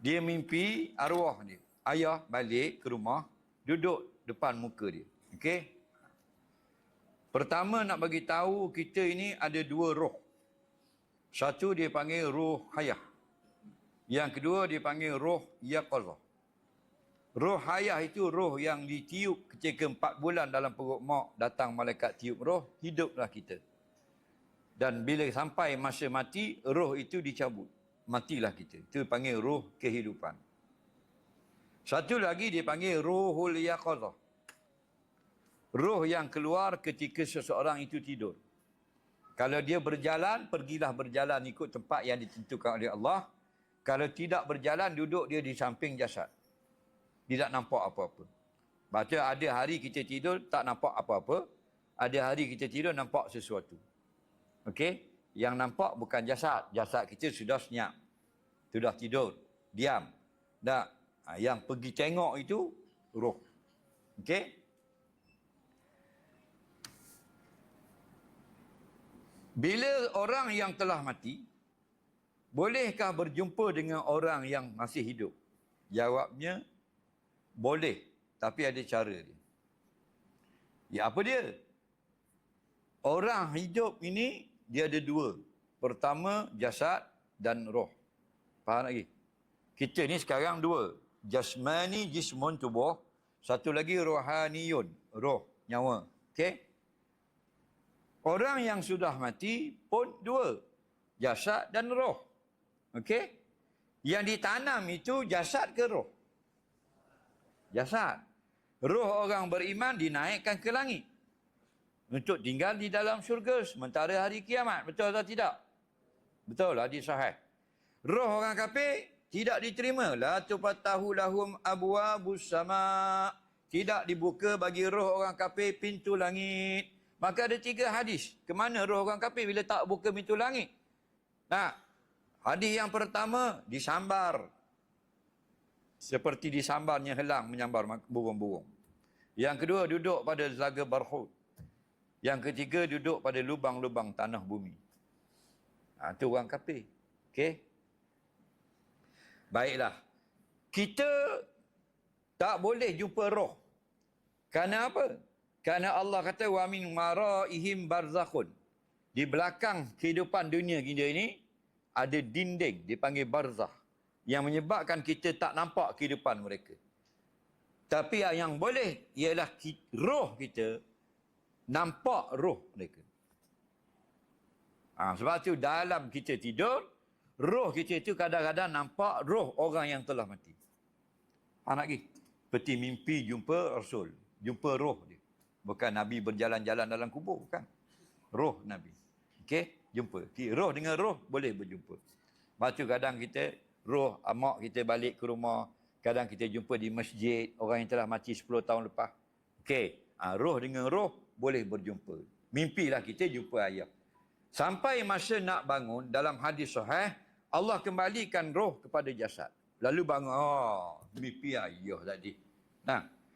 Dia mimpi arwah dia. Ayah balik ke rumah, duduk depan muka dia. Okey? Pertama nak bagi tahu kita ini ada dua roh. Satu dia panggil roh hayah. Yang kedua dia panggil roh yaqazah. Roh hayah itu roh yang ditiup ketika 4 bulan dalam perut mak, datang malaikat tiup roh, hiduplah kita. Dan bila sampai masa mati, roh itu dicabut. Matilah kita. Itu panggil roh kehidupan. Satu lagi dia panggil rohul yaqazah. Roh yang keluar ketika seseorang itu tidur. Kalau dia berjalan, pergilah berjalan ikut tempat yang ditentukan oleh Allah. Kalau tidak berjalan, duduk dia di samping jasad. Tidak nampak apa-apa. Baca ada hari kita tidur, tak nampak apa-apa. Ada hari kita tidur, nampak sesuatu. Okey? Yang nampak bukan jasad. Jasad kita sudah senyap. Sudah tidur. Diam. Yang pergi tengok itu, roh. Okey? Bila orang yang telah mati, bolehkah berjumpa dengan orang yang masih hidup? Jawabnya, boleh. Tapi ada cara dia. Ya, apa dia? Orang hidup ini, dia ada dua. Pertama, jasad dan roh. Faham lagi? Kita ni sekarang dua. Jasmani, jismun, tubuh. Satu lagi rohaniyun, roh, nyawa. Okey? Orang yang sudah mati pun dua. Jasad dan roh. Okey? Yang ditanam itu jasad ke roh? Jasad. Roh orang beriman dinaikkan ke langit. Untuk tinggal di dalam syurga sementara hari kiamat. Betul atau tidak? Betul, hadis sahih. Roh orang kafir tidak diterima. La tufatahu lahum abwabus sama. Tidak dibuka bagi roh orang kafir pintu langit. Maka ada 3 hadis. Kemana roh orang kafir bila tak buka pintu langit? Nah, hadis yang pertama, disambar. Seperti disambarnya helang menyambar burung-burung. Yang kedua, duduk pada zaga barhut. Yang ketiga, duduk pada lubang-lubang tanah bumi. Itu orang kafir. Okey? Baiklah. Kita tak boleh jumpa roh. Kerana apa? Kerana Allah kata, wa min maraihim barzakhun. Di belakang kehidupan dunia kita ini, ada dinding, dipanggil barzakh. Yang menyebabkan kita tak nampak kehidupan mereka. Tapi yang boleh, ialah roh kita, nampak roh mereka. Sebab tu dalam kita tidur, roh kita itu kadang-kadang nampak roh orang yang telah mati. Faham lagi? Seperti mimpi jumpa Rasul. Jumpa roh dia. Bukan Nabi berjalan-jalan dalam kubur, bukan. Roh Nabi. Okey, jumpa. Roh dengan roh boleh berjumpa. Lepas tu kadang kita, roh mak kita balik ke rumah, kadang kita jumpa di masjid, orang yang telah mati 10 tahun lepas. Okey, roh dengan roh boleh berjumpa. Mimpilah kita jumpa ayah. Sampai masa nak bangun, dalam hadis sahih, Allah kembalikan roh kepada jasad. Lalu bangun, mimpi ayah tadi.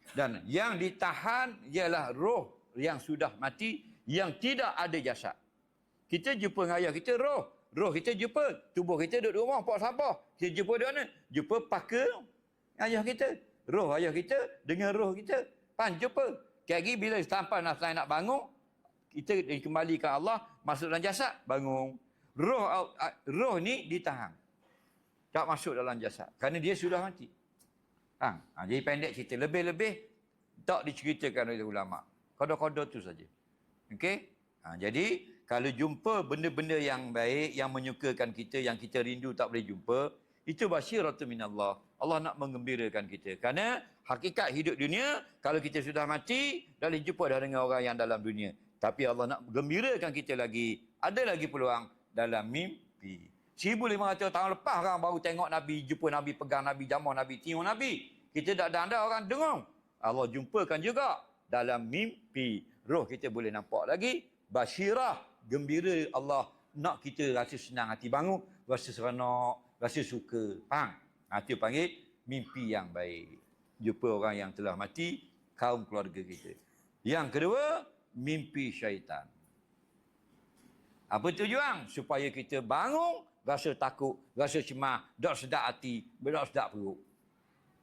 Dan yang ditahan ialah roh yang sudah mati, yang tidak ada jasad. Kita jumpa dengan ayah kita, roh. Roh kita jumpa, tubuh kita duduk rumah, pak sabar. Kita jumpa di mana? Jumpa paka ayah kita. Roh ayah kita dengan roh kita. Jumpa. Lagi bila sampai nak bangun, kita dikembalikan Allah, masuk dalam jasad, bangun. Roh ni ditahan. Tak masuk dalam jasad. Kerana dia sudah mati. Jadi pendek cerita. Lebih-lebih tak diceritakan oleh ulama. Kodoh-kodoh tu saja. Okey? Jadi kalau jumpa benda-benda yang baik, yang menyukakan kita, yang kita rindu tak boleh jumpa, itu basyiratun minallah. Allah nak menggembirakan kita. Kerana hakikat hidup dunia, kalau kita sudah mati, dah boleh jumpa dah dengan orang yang dalam dunia. Tapi Allah nak gembirakan kita lagi. Ada lagi peluang dalam mimpi. 1500 tahun lepas orang baru tengok Nabi, jumpa Nabi, pegang Nabi, jamah Nabi, tiup Nabi. Kita tak ada orang dengar. Allah jumpakan juga dalam mimpi. Roh kita boleh nampak lagi. Basyirah, gembira Allah nak kita rasa senang hati bangun, rasa seronok, rasa suka. Faham? Itu panggil mimpi yang baik. Jumpa orang yang telah mati, kaum keluarga kita. Yang kedua, mimpi syaitan. Apa tujuan? Supaya kita bangun rasa takut, rasa cemas, dak sedap hati, dak sedap perut.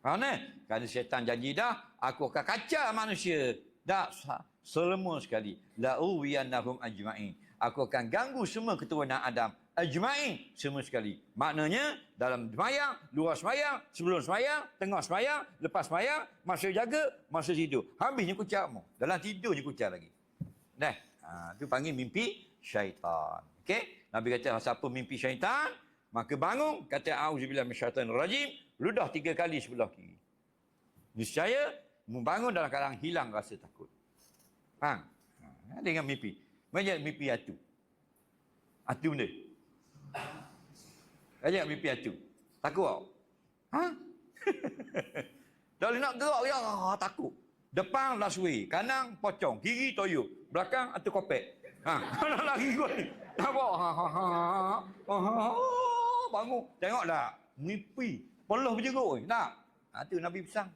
Kerana syaitan janji dah, aku akan kacau manusia. Dak selema sekali. La uwiyannahum ajma'in. Aku akan ganggu semua keturunan Adam ajma'in, semua sekali. Maknanya dalam sembahyang, luar sembahyang, sebelum sembahyang, tengah sembahyang, lepas sembahyang, masa jaga, masa tidur. Habisnya kucar mu. Dalam tidurnya kucar lagi. Dah. Itu panggil mimpi syaitan. Okey? Nabi kata siapa mimpi syaitan, maka bangun, kata auzubillahi minasyaitanir rajim, ludah 3 kali sebelah kiri. Niscaya membangun dalam keadaan hilang rasa takut. Faham? Dengan mimpi. Banyak mimpi atu. Atu benda. Banyak mimpi atu. Takut tak? Ha? Dah nak gerak ya, takut. Depan last way, kanan pocong, kiri toyok, belakang atu kopek. Nak lari kau ni. Nampak? Bangun. Tengok dah. Mimpi. Peluh berjeruk. Tak? Itu Nabi pesan.